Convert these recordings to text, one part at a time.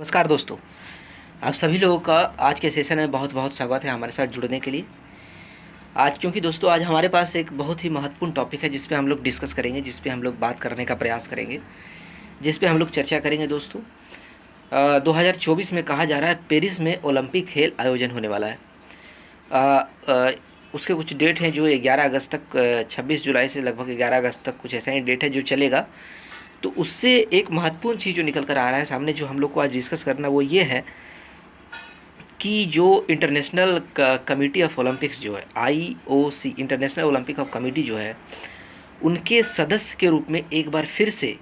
नमस्कार दोस्तों, आप सभी लोगों का आज के सेशन में बहुत बहुत स्वागत है हमारे साथ जुड़ने के लिए। आज क्योंकि दोस्तों आज हमारे पास एक बहुत ही महत्वपूर्ण टॉपिक है जिस पे हम लोग डिस्कस करेंगे, जिस पे हम लोग बात करने का प्रयास करेंगे, जिस पे हम लोग चर्चा करेंगे दोस्तों। 2024 में कहा जा रहा है पेरिस में ओलंपिक खेल आयोजन होने वाला है। उसके कुछ डेट हैं जो 11 अगस्त तक, 26 जुलाई से लगभग 11 अगस्त तक कुछ ऐसा ही डेट है जो चलेगा। तो उससे एक महत्वपूर्ण चीज़ जो निकल कर आ रहा है सामने, जो हम लोग को आज डिस्कस करना, वो ये है कि जो इंटरनेशनल कमेटी ऑफ ओलंपिक्स जो है, IOC international Olympic of committee जो है, उनके सदस्य के रूप में एक बार फिर से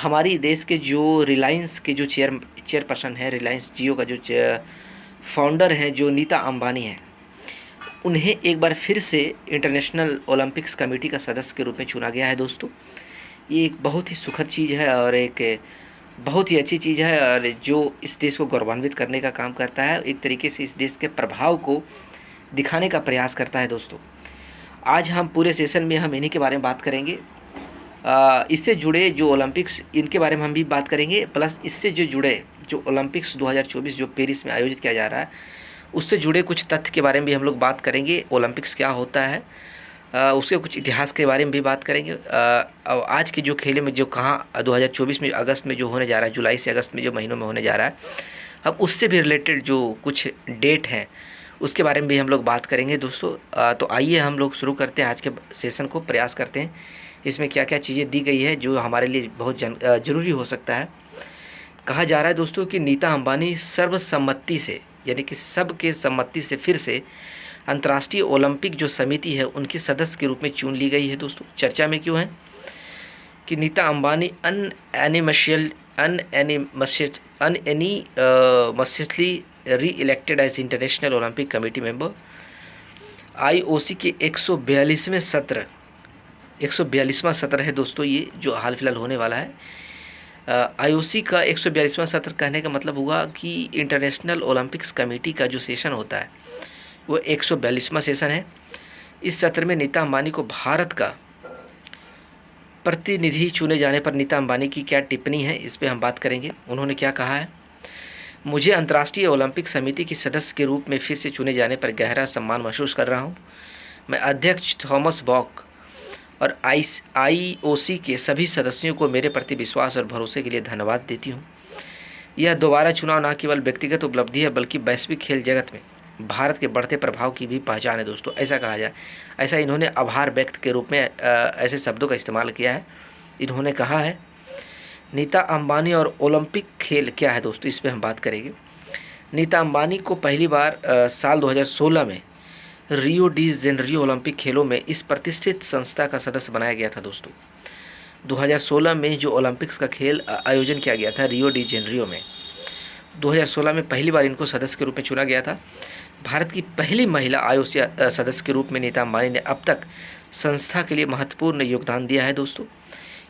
हमारी देश के जो रिलायंस के जो चेयरपर्सन है, रिलायंस जियो का जो फाउंडर हैं, जो नीता अंबानी हैं, उन्हें एक बार फिर से इंटरनेशनल ओलंपिक्स कमेटी का सदस्य के रूप में चुना गया है दोस्तों। ये एक बहुत ही सुखद चीज़ है और एक बहुत ही अच्छी चीज़ है, और जो इस देश को गौरवान्वित करने का काम करता है, एक तरीके से इस देश के प्रभाव को दिखाने का प्रयास करता है दोस्तों। आज हम पूरे सेशन में हम इन्हीं के बारे में बात करेंगे। इससे जुड़े जो ओलंपिक्स, इनके बारे में हम भी बात करेंगे, प्लस इससे जो जुड़े जो ओलंपिक्स 2024 जो पेरिस में आयोजित किया जा रहा है, उससे जुड़े कुछ तथ्य के बारे में भी हम लोग बात करेंगे। ओलंपिक्स क्या होता है, उसके कुछ इतिहास के बारे में भी बात करेंगे। आज के जो खेल में जो कहाँ 2024 में अगस्त में जो होने जा रहा है, जुलाई से अगस्त में जो महीनों में होने जा रहा है, अब उससे भी रिलेटेड जो कुछ डेट हैं उसके बारे में भी हम लोग बात करेंगे दोस्तों। तो आइए हम लोग शुरू करते हैं आज के सेशन को, प्रयास करते हैं इसमें क्या क्या चीज़ें दी गई है जो हमारे लिए बहुत ज़रूरी हो सकता है। कहा जा रहा है दोस्तों कि नीता अंबानी सर्वसम्मति से, यानी कि सबके सम्मति से फिर से अंतर्राष्ट्रीय ओलंपिक जो समिति है उनकी सदस्य के रूप में चुन ली गई है दोस्तों। चर्चा में क्यों है कि Nita Ambani unanimously re elected as International Olympic Committee member. IOC के 142वां सत्र है दोस्तों, ये जो हाल फिलहाल होने वाला है। IOC का 142वां सत्र कहने का मतलब हुआ कि इंटरनेशनल ओलंपिक्स कमेटी का जो सेशन होता है वो 142वां सेशन है। इस सत्र में नीता अंबानी को भारत का प्रतिनिधि चुने जाने पर नीता अंबानी की क्या टिप्पणी है, इस पे हम बात करेंगे। उन्होंने क्या कहा है, मुझे अंतर्राष्ट्रीय ओलंपिक समिति की सदस्य के रूप में फिर से चुने जाने पर गहरा सम्मान महसूस कर रहा हूँ। मैं अध्यक्ष थॉमस बॉक और IOC के सभी सदस्यों को मेरे प्रति विश्वास और भरोसे के लिए धन्यवाद देती हूँ। यह दोबारा चुनाव न केवल व्यक्तिगत उपलब्धि है बल्कि वैश्विक खेल जगत में भारत के बढ़ते प्रभाव की भी पहचान है दोस्तों, ऐसा कहा जाए। ऐसा इन्होंने आभार व्यक्त के रूप में ऐसे शब्दों का इस्तेमाल किया है। इन्होंने कहा है नीता अंबानी और ओलंपिक खेल क्या है दोस्तों, इस पर हम बात करेंगे। नीता अंबानी को पहली बार साल 2016 में रियो डी जेनेरियो ओलंपिक खेलों में इस प्रतिष्ठित संस्था का सदस्य बनाया गया था दोस्तों। 2016 में जो ओलंपिक्स का खेल आयोजन किया गया था रियो डी जेनेरियो में, 2016 में पहली बार इनको सदस्य के रूप में चुना गया था। भारत की पहली महिला IOC सदस्य के रूप में नीता अंबानी ने अब तक संस्था के लिए महत्वपूर्ण योगदान दिया है दोस्तों।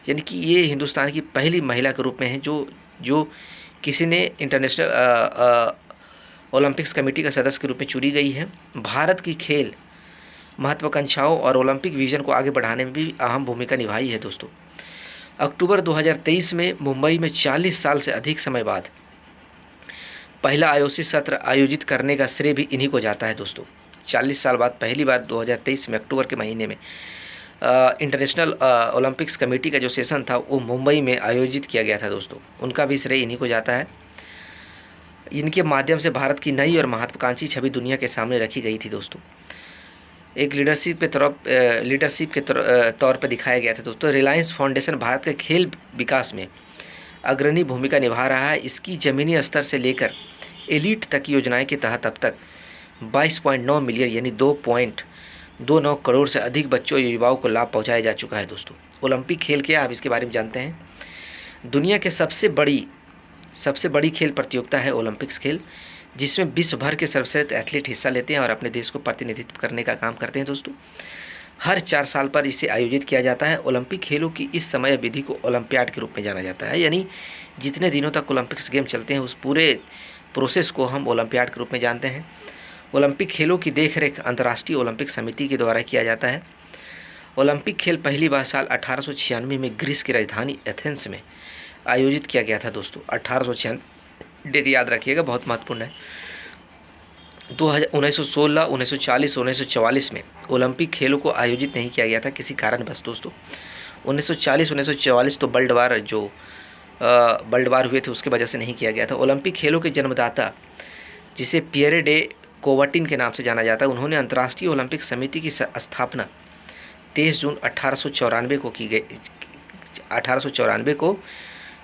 यानी कि ये हिंदुस्तान की पहली महिला के रूप में है जो किसी ने इंटरनेशनल ओलंपिक्स कमेटी का सदस्य के रूप में चुनी गई है। भारत की खेल महत्वाकांक्षाओं और ओलंपिक विजन को आगे बढ़ाने में भी अहम भूमिका निभाई है दोस्तों। अक्टूबर 2023 में मुंबई में 40 साल से अधिक समय बाद पहला IOC सत्र आयोजित करने का श्रेय भी इन्हीं को जाता है दोस्तों। 40 साल बाद पहली बार 2023 में अक्टूबर के महीने में इंटरनेशनल ओलंपिक्स कमेटी का जो सेशन था वो मुंबई में आयोजित किया गया था दोस्तों। उनका भी श्रेय इन्हीं को जाता है। इनके माध्यम से भारत की नई और महत्वाकांक्षी छवि दुनिया के सामने रखी गई थी दोस्तों। एक लीडरशिप के तौर पर दिखाया गया था दोस्तों। रिलायंस फाउंडेशन भारत के खेल विकास में अग्रणी भूमिका निभा रहा है। इसकी ज़मीनी स्तर से लेकर एलीट तक योजनाएं के तहत अब तक 22.9 मिलियन यानी 2.29 करोड़ से अधिक बच्चों और युवाओं को लाभ पहुंचाया जा चुका है दोस्तों। ओलंपिक खेल क्या, आप इसके बारे में जानते हैं। दुनिया के सबसे बड़ी खेल प्रतियोगिता है ओलंपिक्स खेल, जिसमें विश्व भर के सर्वश्रेष्ठ एथलीट हिस्सा लेते हैं और अपने देश को प्रतिनिधित्व करने का काम करते हैं दोस्तों। हर 4 साल पर इसे आयोजित किया जाता है। ओलंपिक खेलों की इस समय विधि को ओलंपियाड के रूप में जाना जाता है, यानी जितने दिनों तक ओलंपिक्स गेम चलते हैं उस पूरे प्रोसेस को हम ओलंपियाड के रूप में जानते हैं। ओलंपिक खेलों की देखरेख अंतर्राष्ट्रीय ओलंपिक समिति के द्वारा किया जाता है। ओलंपिक खेल पहली बार साल 1896 में ग्रीस की राजधानी एथेंस में आयोजित किया गया था दोस्तों। डेट याद रखिएगा, बहुत महत्वपूर्ण है। 1916, 1940, 1944 में ओलंपिक खेलों को आयोजित नहीं किया गया था किसी कारणवश दोस्तों। 1940, 1944 तो वर्ल्ड वार हुए थे, उसके वजह से नहीं किया गया था। ओलंपिक खेलों के जन्मदाता, जिसे पियरे डे कोवर्टिन के नाम से जाना जाता है, उन्होंने अंतर्राष्ट्रीय ओलंपिक समिति की स्थापना 23 जून 1894 को की गई, 1894 को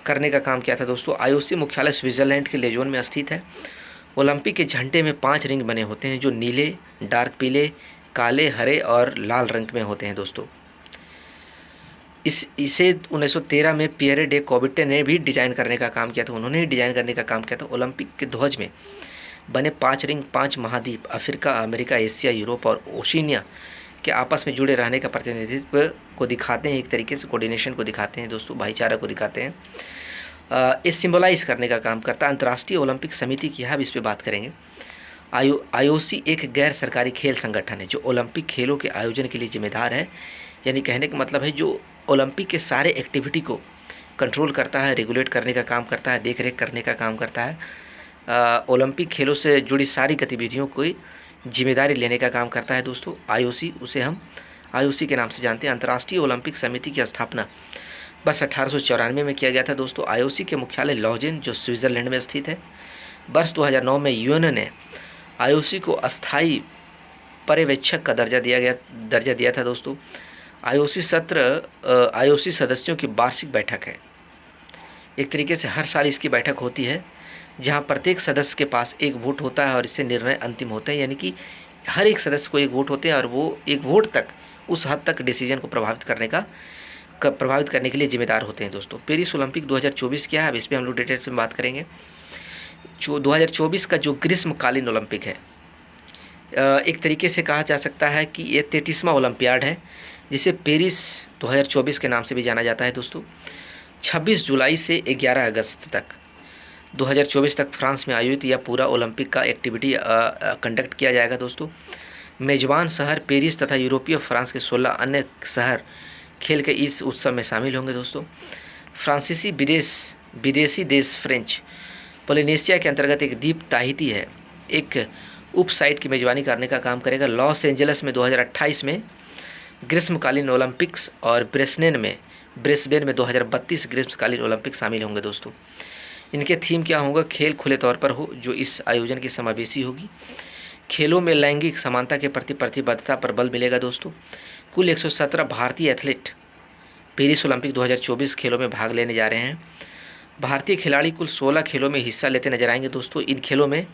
करने का काम किया था दोस्तों। आईओसी मुख्यालय स्विट्जरलैंड के लेजोन में स्थित है। ओलंपिक के झंडे में 5 रिंग बने होते हैं, जो नीले, डार्क पीले, काले, हरे और लाल रंग में होते हैं दोस्तों। इसे 1913 में पियरे डे कोवर्टिन ने भी डिजाइन करने का काम किया था, उन्होंने ही डिजाइन करने का काम किया था। ओलंपिक के ध्वज में बने 5 रिंग 5 महाद्वीप अफ्रीका, अमेरिका, एशिया, यूरोप और ओशिनिया के आपस में जुड़े रहने का प्रतिनिधित्व को दिखाते हैं, एक तरीके से कोऑर्डिनेशन को दिखाते हैं दोस्तों, भाईचारा को दिखाते हैं। ये सिंबलाइज करने का काम करता है। अंतर्राष्ट्रीय ओलंपिक समिति की अब इस पर बात करेंगे। आईओसी एक गैर सरकारी खेल संगठन है जो ओलंपिक खेलों के आयोजन के लिए जिम्मेदार है। यानी कहने का मतलब है जो ओलंपिक के सारे एक्टिविटी को कंट्रोल करता है, रेगुलेट करने का काम करता है, देख रेख करने का काम करता है। ओलंपिक खेलों से जुड़ी सारी गतिविधियों को जिम्मेदारी लेने का काम करता है दोस्तों आईओसी, उसे हम आईओसी के नाम से जानते हैं। अंतर्राष्ट्रीय ओलंपिक समिति की स्थापना वर्ष 1894 में किया गया था दोस्तों। आईओसी के मुख्यालय लॉजेन, जो स्विट्जरलैंड में स्थित है। वर्ष 2009 में यूएन ने आईओसी को अस्थायी पर्यवेक्षक का दर्जा दिया था दोस्तों। आईओसी सदस्यों की वार्षिक बैठक है। एक तरीके से हर साल इसकी बैठक होती है, जहां प्रत्येक सदस्य के पास एक वोट होता है और इससे निर्णय अंतिम होते हैं। यानी कि हर एक सदस्य को एक वोट होते हैं और वो एक वोट तक, उस हद तक डिसीजन को प्रभावित करने के लिए जिम्मेदार होते हैं दोस्तों। पेरिस ओलंपिक 2024 क्या है, अब इस पर हम लोग डिटेल से बात करेंगे। 2024 का जो ग्रीष्मकालीन ओलंपिक है, एक तरीके से कहा जा सकता है कि ये 33वां ओलंपियाड है, जिसे पेरिस 2024 के नाम से भी जाना जाता है दोस्तों। 26 जुलाई से 11 अगस्त तक 2024 तक फ्रांस में आयोजित यह पूरा ओलंपिक का एक्टिविटी कंडक्ट किया जाएगा दोस्तों। मेजबान शहर पेरिस तथा यूरोपीय फ्रांस के 16 अन्य शहर खेल के इस उत्सव में शामिल होंगे दोस्तों। फ्रांसीसी विदेशी देश फ्रेंच पोलिनेशिया के अंतर्गत एक द्वीप ताहिती है, एक उप साइट की मेजबानी करने का काम करेगा। लॉस एंजल्स में 2028 में ग्रीष्मकालीन ओलंपिक्स और ब्रिस्बेन में 2032 ग्रीष्मकालीन ओलंपिक शामिल होंगे दोस्तों। इनके थीम क्या होगा? खेल खुले तौर पर हो, जो इस आयोजन की समावेशी होगी। खेलों में लैंगिक समानता के प्रति प्रतिबद्धता पर बल मिलेगा दोस्तों। कुल 117 भारतीय एथलीट पेरिस ओलंपिक 2024 खेलों में भाग लेने जा रहे हैं। भारतीय खिलाड़ी कुल 16 खेलों में हिस्सा लेते नजर आएंगे दोस्तों। इन खेलों में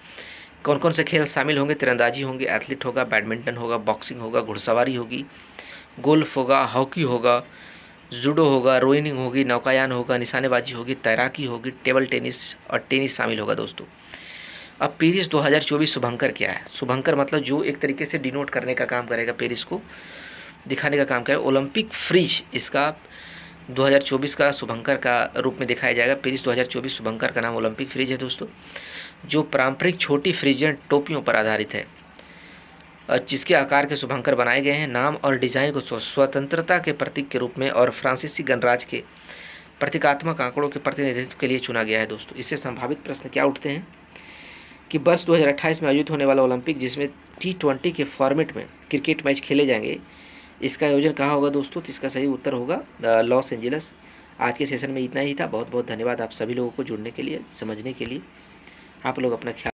कौन कौन से खेल शामिल होंगे? तिरंदाजी होंगे, एथलीट होगा, बैडमिंटन होगा, बॉक्सिंग होगा, घुड़सवारी होगी, गोल्फ होगा, हॉकी होगा, जूडो होगा, रोइंग होगी, नौकायान होगा, निशानेबाजी होगी, तैराकी होगी, टेबल टेनिस और टेनिस शामिल होगा दोस्तों। अब पेरिस 2024 शुभंकर क्या है? शुभंकर मतलब जो एक तरीके से डिनोट करने का काम करेगा, पेरिस को दिखाने का काम करेगा। ओलंपिक फ्रिज इसका 2024 का शुभंकर का रूप में दिखाया जाएगा। पेरिस 2024 शुभंकर का नाम ओलंपिक फ्रिज है दोस्तों, जो पारंपरिक छोटी फ्रिजियन टोपियों पर आधारित है, जिसके आकार के शुभंकर बनाए गए हैं। नाम और डिजाइन को स्वतंत्रता के प्रतीक के रूप में और फ्रांसीसी गणराज्य के प्रतीकात्मक आंकड़ों के प्रतिनिधित्व के लिए चुना गया है दोस्तों। इससे संभावित प्रश्न क्या उठते हैं कि वर्ष 2028 में आयोजित होने वाला ओलंपिक, जिसमें T20 के फॉर्मेट में क्रिकेट मैच खेले जाएंगे, इसका आयोजन कहाँ होगा दोस्तों? तो इसका सही उत्तर होगा लॉस एंजल्स। आज के सेशन में इतना ही था। बहुत बहुत धन्यवाद आप सभी लोगों को जुड़ने के लिए, समझने के लिए। आप लोग अपना ख्याल